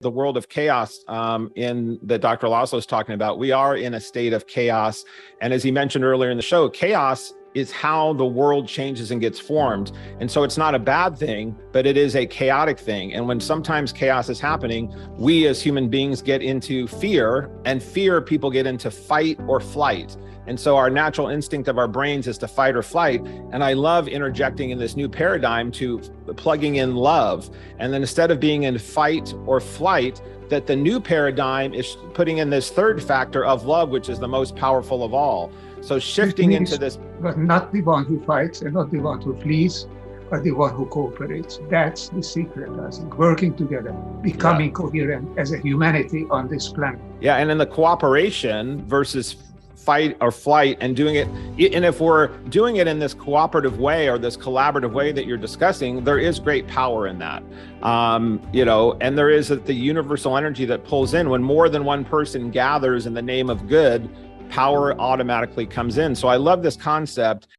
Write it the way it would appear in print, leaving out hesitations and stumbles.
the world of chaos in that Dr. Laszlo is talking about. We are in a state of chaos. And as he mentioned earlier in the show, chaos is how the world changes and gets formed. And so it's not a bad thing, but it is a chaotic thing. And when sometimes chaos is happening, we as human beings get into fear, and fear people get into fight or flight. And so our natural instinct of our brains is to fight or flight. And I love interjecting in this new paradigm to plugging in love. And then instead of being in fight or flight, that the new paradigm is putting in this third factor of love, which is the most powerful of all. So shifting into this. But not the one who fights and not the one who flees, but the one who cooperates. That's the secret, I think. Working together, becoming coherent as a humanity on this planet. Yeah, and in the cooperation versus fight or flight, and doing it, and if we're doing it in this cooperative way or this collaborative way that you're discussing, there is great power in that. And there is the universal energy that pulls in. When more than one person gathers in the name of good, power automatically comes in. So I love this concept.